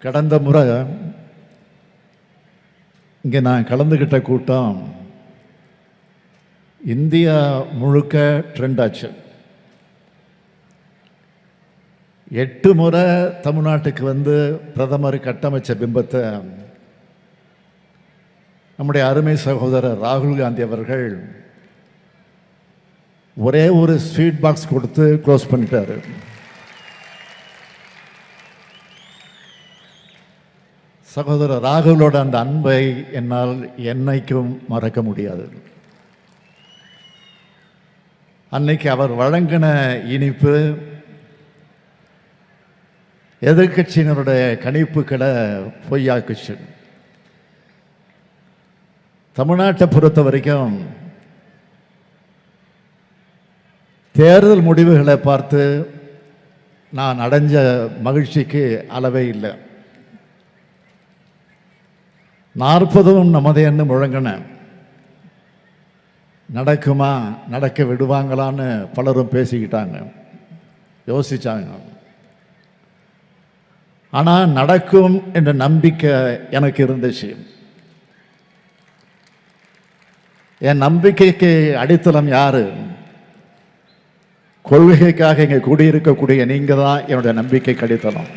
கடந்த முறை இங்கே நான் கலந்துக்கிட்ட கூட்டம் இந்தியா முழுக்க ட்ரெண்ட் ஆச்சு. 8 முறை தமிழ்நாட்டுக்கு வந்து பிரதமர் கட்டமைச்ச பிம்பத்தை நம்முடைய அருமை சகோதரர் ராகுல் காந்தி அவர்கள் ஒரே ஒரு ஸ்வீட் பாக்ஸ் கொடுத்து க்ளோஸ் பண்ணிட்டாரு. சகோதரர் ராகுலோட அந்த அன்பை என்னால் என்னைக்கும் மறக்க முடியாது. அன்னைக்கு அவர் வழங்கின இனிப்பு எதிர்கட்சியினருடைய கணிப்புகளை பொய்யாக்குச்சு. தமிழ்நாட்டை பொறுத்த வரைக்கும் தேர்தல் முடிவுகளை பார்த்து நான் அடைஞ்ச மகிழ்ச்சிக்கு அளவே இல்லை. 40ம் நமதேன்னு முழங்கின நடக்குமா, நடக்க விடுவாங்களான்னு பலரும் பேசிக்கிட்டாங்க, யோசிச்சாங்க. ஆனால் நடக்கும் என்ற நம்பிக்கை எனக்கு இருந்துச்சு. என் நம்பிக்கைக்கு அடித்தளம் யாரு? கொள்கைக்காக இங்கே கூடியிருக்கக்கூடிய நீங்க தான் என்னுடைய நம்பிக்கைக்கு அடித்தளம்.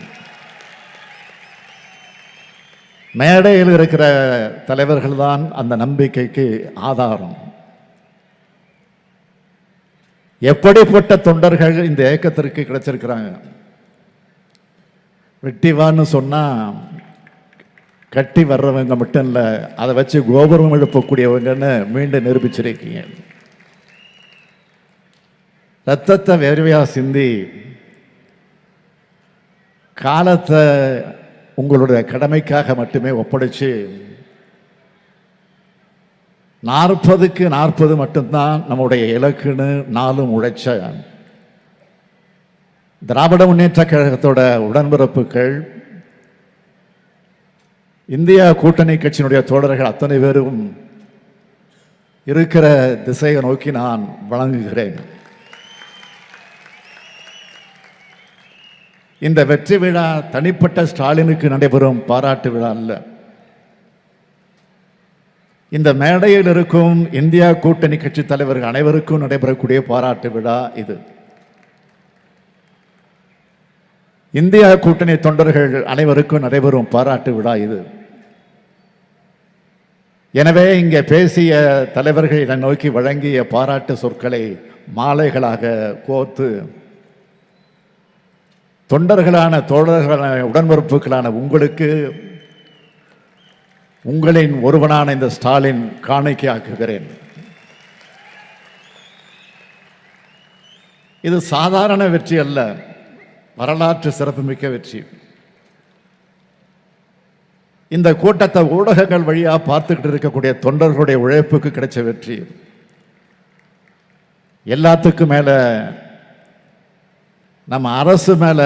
மேடையில் இருக்கிற தலைவர்கள் தான் அந்த நம்பிக்கைக்கு ஆதாரம். எப்படிப்பட்ட தொண்டர்கள் இந்த இயக்கத்திற்கு கிடைச்சிருக்கிறாங்க. வெட்டிவான்னு சொன்னா கட்டி வர்றவங்க மட்டும் இல்லை, அதை வச்சு கோபுரம் எழுப்பக்கூடியவங்கன்னு மீண்டும் நிரூபிச்சிருக்கீங்க. ரத்தத்தை வேர்வையா சிந்தி காலத்தை உங்களுடைய கடமைக்காக மட்டுமே ஒப்படைச்சு 40க்கு 40 மட்டும்தான் நம்முடைய இலக்குன்னு நாளும் உழைச்ச திராவிட முன்னேற்ற கழகத்தோட உடன்பிறப்புகள், இந்தியா கூட்டணி கட்சியினுடைய தோழர்கள் அத்தனை பேரும் இருக்கிற திசையை நோக்கி நான் வணங்குகிறேன். இந்த வெற்றி விழா தனிப்பட்ட ஸ்டாலினுக்கு நடைபெறும் பாராட்டு விழா அல்ல. இந்த மேடையில் இருக்கும் இந்தியா கூட்டணி கட்சி தலைவர்கள் அனைவருக்கும் நடைபெறக்கூடிய பாராட்டு விழா இது. இந்தியா கூட்டணி தொண்டர்கள் அனைவருக்கும் நடைபெறும் பாராட்டு விழா இது. எனவே இங்கே பேசிய தலைவர்கள் இதை நோக்கி வழங்கிய பாராட்டு சொற்களை மாலைகளாக கோர்த்து தொண்டர்களான தோழர்களான உடன்பிறப்புகளான உங்களுக்கு உங்களின் ஒருவனான இந்த ஸ்டாலின் காணிக்கையாக்குகிறேன். இது சாதாரண வெற்றி அல்ல, வரலாற்று சிறப்புமிக்க வெற்றி. இந்த கூட்டத்தை ஊடகங்கள் வழியா பார்த்துக்கிட்டு இருக்கக்கூடிய தொண்டர்களுடைய உழைப்புக்கு கிடைச்ச வெற்றி. எல்லாத்துக்கும் மேல நம்ம அரசு மேல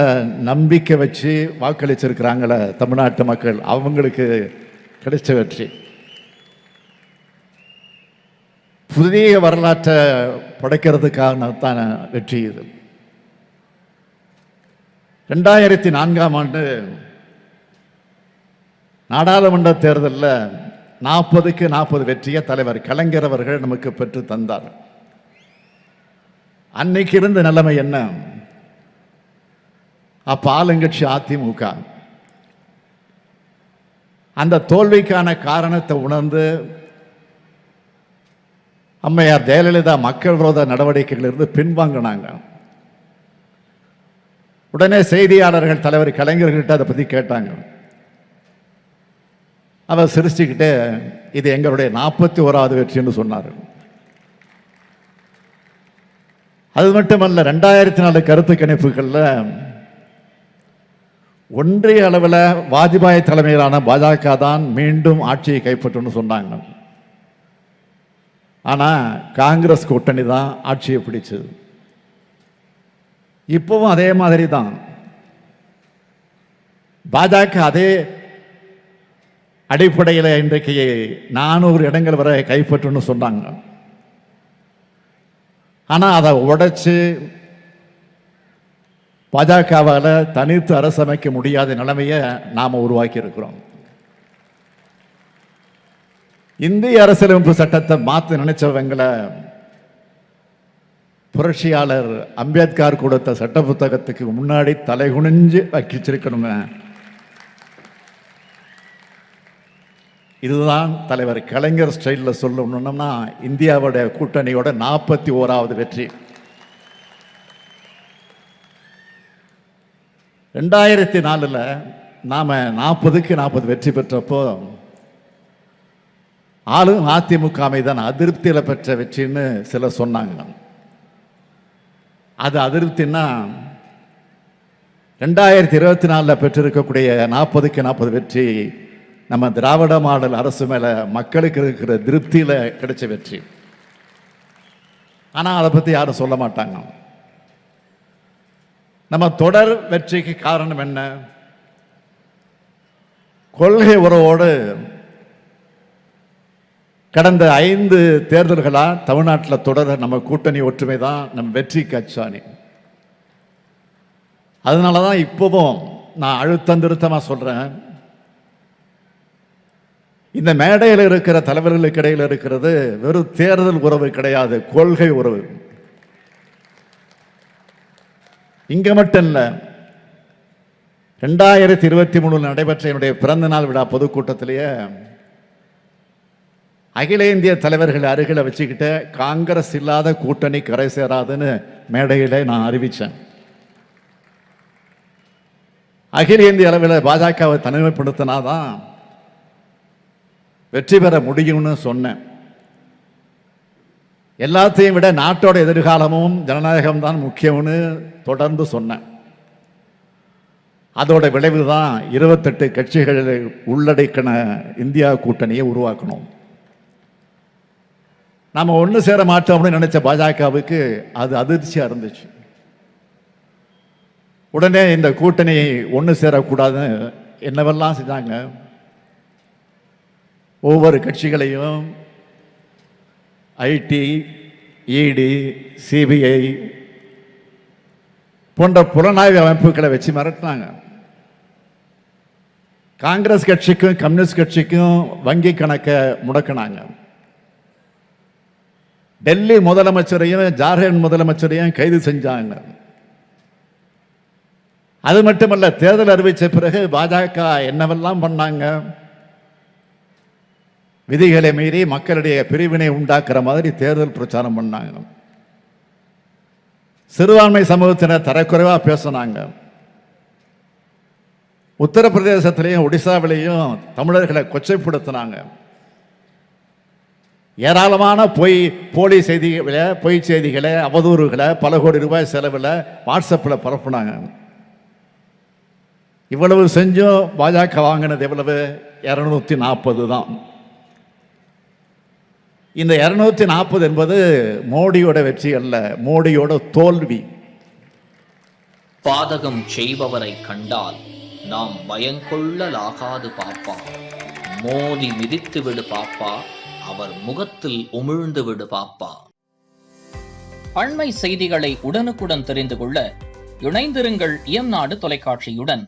நம்பிக்கை வச்சு வாக்களிச்சிருக்கிறாங்கள தமிழ்நாட்டு மக்கள், அவங்களுக்கு கிடைச்ச வெற்றி. புதிய வரலாற்றை படைக்கிறதுக்கான தான் வெற்றி இது. 2004ஆம் ஆண்டு நாடாளுமன்ற தேர்தலில் 40க்கு 40 வெற்றியை தலைவர் கலைஞர் அவர்கள் நமக்கு பெற்று தந்தார். அன்னைக்கு இருந்த நிலைமை என்ன? அப்ப ஆளுங்கட்சி அதிமுக அந்த தோல்விக்கான காரணத்தை உணர்ந்து அம்மையார் ஜெயலலிதா மக்கள் விரோத நடவடிக்கைகளிலிருந்து பின்வாங்கினாங்க. உடனே செய்தியாளர்கள் தலைவர் கலைஞர்கிட்ட அதை பற்றி கேட்டாங்க. அவர் சிரிச்சுக்கிட்டே இது எங்களுடைய 41வது வெற்றின்னு சொன்னார். அது மட்டுமல்ல, 2004 கருத்து கணிப்புகளில் ஒன்றிய அளவில் வாஜ்பாய் தலைமையிலான பாஜக தான் மீண்டும் ஆட்சியை கைப்பற்றும்னு சொன்னாங்க. ஆனால் காங்கிரஸ் கூட்டணி தான் ஆட்சியை பிடிச்சது. இப்பவும் அதே மாதிரி தான். பாஜக அதே அடிப்படையில் இன்றைக்கு 400 இடங்கள் வரை கைப்பற்றும்னு சொன்னாங்க. ஆனால் அதை உடைச்சு பாஜகவால் தனித்து அரசமைக்க முடியாத நிலைமையை நாம் உருவாக்கி இருக்கிறோம். இந்திய அரசியலமைப்பு சட்டத்தை மாற்ற நினைச்சவங்களை புரட்சியாளர் அம்பேத்கர் கொடுத்த சட்ட புத்தகத்துக்கு முன்னாடி தலைகுனிஞ்சு வச்சிருக்கணுங்க. இதுதான் தலைவர் கலைஞர் ஸ்டைலில் சொல்லணும்னா இந்தியாவுடைய கூட்டணியோட 41வது வெற்றி. 2004 நாம் 40க்கு 40 வெற்றி பெற்றப்போ ஆளும் அதிமுக மீதான அதிருப்தியில் பெற்ற வெற்றின்னு சிலர் சொன்னாங்க. அது அதிருப்தின்னா 2024 பெற்றிருக்கக்கூடிய 40க்கு 40 வெற்றி நம்ம திராவிட மாடல் அரசு மேலே மக்களுக்கு இருக்கிற திருப்தியில் கிடைச்ச வெற்றி. ஆனால் அதை பற்றி யாரும் சொல்ல மாட்டாங்க. நம்ம தொடர் வெற்றிக்கு காரணம் என்ன? கொள்கை உறவோடு கடந்த 5 தேர்தல்களாக தமிழ்நாட்டில் தொடர நம்ம கூட்டணி ஒற்றுமை தான் நம்ம வெற்றிக்கு அச்சாணி. அதனால தான் இப்போவும் நான் அழுத்தம் திருத்தமாக சொல்கிறேன், இந்த மேடையில் இருக்கிற தலைவர்களுக்கு இடையில் இருக்கிறது வெறும் தேர்தல் உறவு கிடையாது, கொள்கை உறவு. இங்கே மட்டும் இல்லை, 2023 நடைபெற்ற என்னுடைய பிறந்த நாள் விழா பொதுக்கூட்டத்திலேயே அகில இந்திய தலைவர்கள் அருகில் வச்சுக்கிட்ட காங்கிரஸ் இல்லாத கூட்டணி கரை சேராதுன்னு மேடையில் நான் அறிவித்தேன். அகில இந்திய அளவில் பாஜகவை தனிமைப்படுத்தினாதான் வெற்றி பெற முடியும்னு சொன்னேன். எல்லாத்தையும் விட நாட்டோட எதிர்காலமும் ஜனநாயகம் தான் முக்கியம்னு தொடர்ந்து சொன்னேன். அதோட விளைவு தான் 28 கட்சிகளை உள்ளடக்கின இந்தியா கூட்டணியை உருவாக்கணும். நாம் ஒன்று சேர மாட்டோம்னு நினைச்ச பாஜகவுக்கு அது அதிர்ச்சியாக இருந்துச்சு. உடனே இந்த கூட்டணியை ஒன்று சேரக்கூடாதுன்னு என்னவெல்லாம் செஞ்சாங்க. ஒவ்வொரு கட்சிகளையும் ஐடி, இடி, சிபிஐ போன்ற புலனாய்வு அமைப்புகளை வச்சு மிரட்டினாங்க. காங்கிரஸ் கட்சிக்கும் கம்யூனிஸ்ட் கட்சிக்கும் வங்கி கணக்கை முடக்கினாங்க. டெல்லி முதலமைச்சரையும் ஜார்க்கண்ட் முதலமைச்சரையும் கைது செஞ்சாங்க. அது மட்டுமல்ல, தேர்தல் அறிவித்த பிறகு பாஜக என்னவெல்லாம் பண்ணாங்க. விதிகளை மீறி மக்களுடைய பிரிவினை உண்டாக்குற மாதிரி தேர்தல் பிரச்சாரம் பண்ணாங்க. சிறுபான்மை சமூகத்தினர் தரக்குறைவா பேசினாங்க. உத்தரப்பிரதேசத்திலையும் ஒடிசாவிலையும் தமிழர்களை கொச்சைப்படுத்தினாங்க. ஏராளமான போலி செய்திகளை, பொய் செய்திகளை, அவதூறுகளை பல கோடி ரூபாய் செலவில் வாட்ஸ்அப்பில் பரப்புனாங்க. இவ்வளவு செஞ்சும் பாஜக வாங்கினது எவ்வளவு? 240 தான். இந்த 240 என்பது மோடியோட வெற்றி அல்ல, மோடியோட தோல்வி. பாதகம் செய்பவரை கண்டால் நாம் பயங்கொள்ளலாகாது பாப்பா, மோதி மிதித்து விடு பாப்பா, அவர் முகத்தில் உமிழ்ந்து விடு பாப்பா. அண்மை செய்திகளை உடனுக்குடன் தெரிந்து கொள்ள இணைந்திருங்கள் இயம்நாடு தொலைக்காட்சியுடன்.